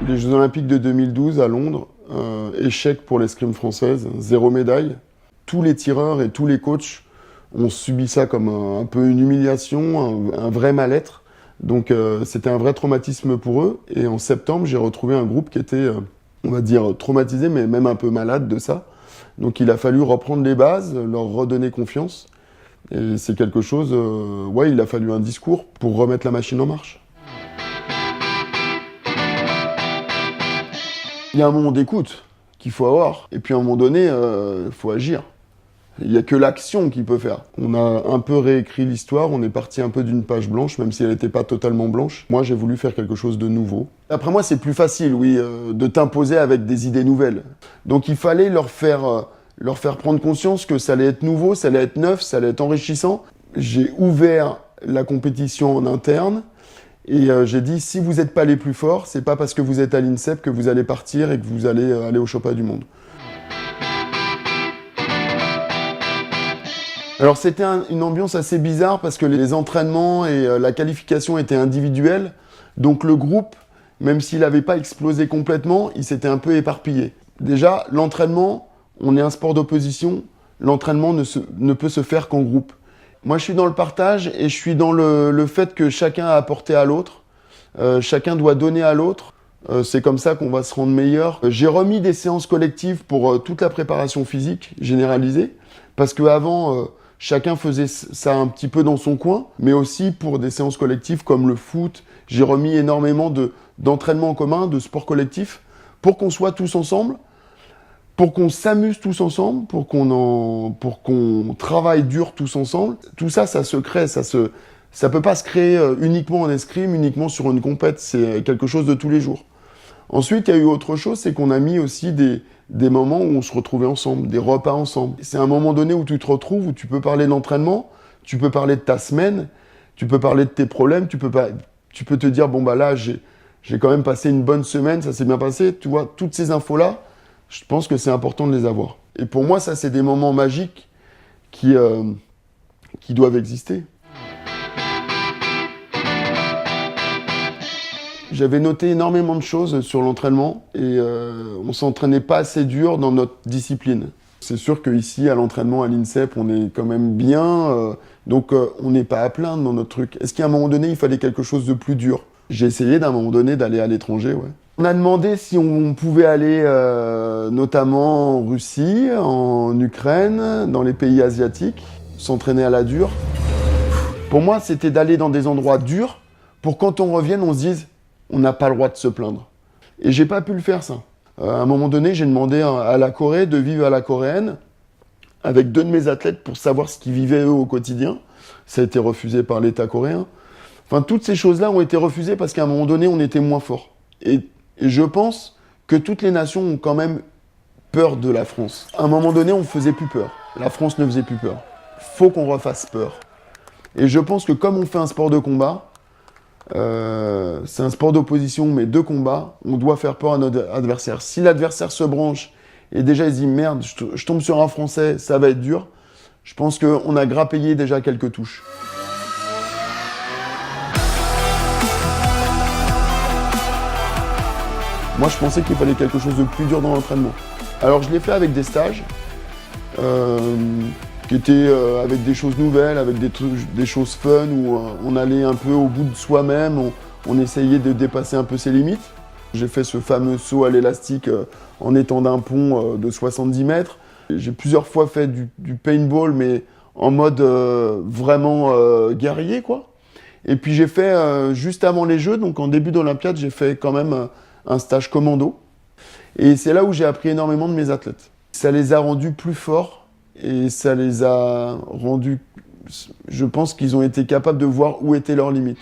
Les Jeux Olympiques de 2012 à Londres, échec pour l'escrime française, 0 médaille. Tous les tireurs et tous les coachs ont subi ça comme un peu une humiliation, un vrai mal-être. Donc c'était un vrai traumatisme pour eux. Et en septembre, j'ai retrouvé un groupe qui était, on va dire, traumatisé, mais même un peu malade de ça. Donc il a fallu reprendre les bases, leur redonner confiance. Et c'est quelque chose, il a fallu un discours pour remettre la machine en marche. Il y a un moment d'écoute qu'il faut avoir. Et puis à un moment donné, il faut agir. Il n'y a que l'action qui peut faire. On a un peu réécrit l'histoire, on est parti un peu d'une page blanche, même si elle n'était pas totalement blanche. Moi, j'ai voulu faire quelque chose de nouveau. Après moi, c'est plus facile, oui, de t'imposer avec des idées nouvelles. Donc il fallait leur faire prendre conscience que ça allait être nouveau, ça allait être neuf, ça allait être enrichissant. J'ai ouvert la compétition en interne et j'ai dit, si vous n'êtes pas les plus forts, c'est pas parce que vous êtes à l'INSEP que vous allez partir et que vous allez aller au championnat du monde. Alors c'était une ambiance assez bizarre parce que les entraînements et la qualification étaient individuels. Donc le groupe, même s'il n'avait pas explosé complètement, il s'était un peu éparpillé. Déjà, l'entraînement, on est un sport d'opposition, l'entraînement ne peut se faire qu'en groupe. Moi je suis dans le partage et je suis dans le fait que chacun a apporté à l'autre, chacun doit donner à l'autre. C'est comme ça qu'on va se rendre meilleur. J'ai remis des séances collectives pour toute la préparation physique généralisée, parce qu'avant, chacun faisait ça un petit peu dans son coin, mais aussi pour des séances collectives comme le foot. J'ai remis énormément d'entraînements en commun, de sport collectif, pour qu'on soit tous ensemble, pour qu'on s'amuse tous ensemble, pour qu'on travaille dur tous ensemble. Tout ça, ça se crée, ça peut pas se créer uniquement en escrime, uniquement sur une compète, c'est quelque chose de tous les jours. Ensuite, il y a eu autre chose, c'est qu'on a mis aussi des moments où on se retrouvait ensemble, des repas ensemble. C'est un moment donné où tu te retrouves, où tu peux parler d'entraînement, tu peux parler de ta semaine, tu peux parler de tes problèmes, tu peux te dire, bon bah là, j'ai quand même passé une bonne semaine, ça s'est bien passé, tu vois, toutes ces infos-là, je pense que c'est important de les avoir. Et pour moi, ça, c'est des moments magiques qui doivent exister. J'avais noté énormément de choses sur l'entraînement et on s'entraînait pas assez dur dans notre discipline. C'est sûr qu'ici, à l'entraînement, à l'INSEP, on est quand même bien, donc on n'est pas à plaindre dans notre truc. Est-ce qu'à un moment donné, il fallait quelque chose de plus dur? J'ai essayé d'un moment donné d'aller à l'étranger, ouais. On a demandé si on pouvait aller notamment en Russie, en Ukraine, dans les pays asiatiques, s'entraîner à la dure. Pour moi, c'était d'aller dans des endroits durs pour quand on revienne, on se dise on n'a pas le droit de se plaindre. Et j'ai pas pu le faire, ça. À un moment donné, j'ai demandé à la Corée de vivre à la coréenne avec 2 de mes athlètes pour savoir ce qu'ils vivaient eux au quotidien. Ça a été refusé par l'État coréen. Enfin, toutes ces choses-là ont été refusées parce qu'à un moment donné, on était moins fort. Et je pense que toutes les nations ont quand même peur de la France. À un moment donné, on ne faisait plus peur. La France ne faisait plus peur. Faut qu'on refasse peur. Et je pense que comme on fait un sport de combat, c'est un sport d'opposition, mais de combat, on doit faire peur à notre adversaire. Si l'adversaire se branche et déjà il se dit merde, je tombe sur un Français, ça va être dur, je pense qu'on a grappillé déjà quelques touches. Moi, je pensais qu'il fallait quelque chose de plus dur dans l'entraînement. Alors, je l'ai fait avec des stages qui étaient avec des choses nouvelles, avec des choses fun, où on allait un peu au bout de soi-même, on essayait de dépasser un peu ses limites. J'ai fait ce fameux saut à l'élastique en étant d'un pont de 70 mètres. J'ai plusieurs fois fait du paintball, mais en mode vraiment guerrier, quoi. Et puis j'ai fait, juste avant les Jeux, donc en début d'Olympiade, j'ai fait quand même un stage commando. Et c'est là où j'ai appris énormément de mes athlètes. Ça les a rendus plus forts et ça les a rendus... Je pense qu'ils ont été capables de voir où étaient leurs limites.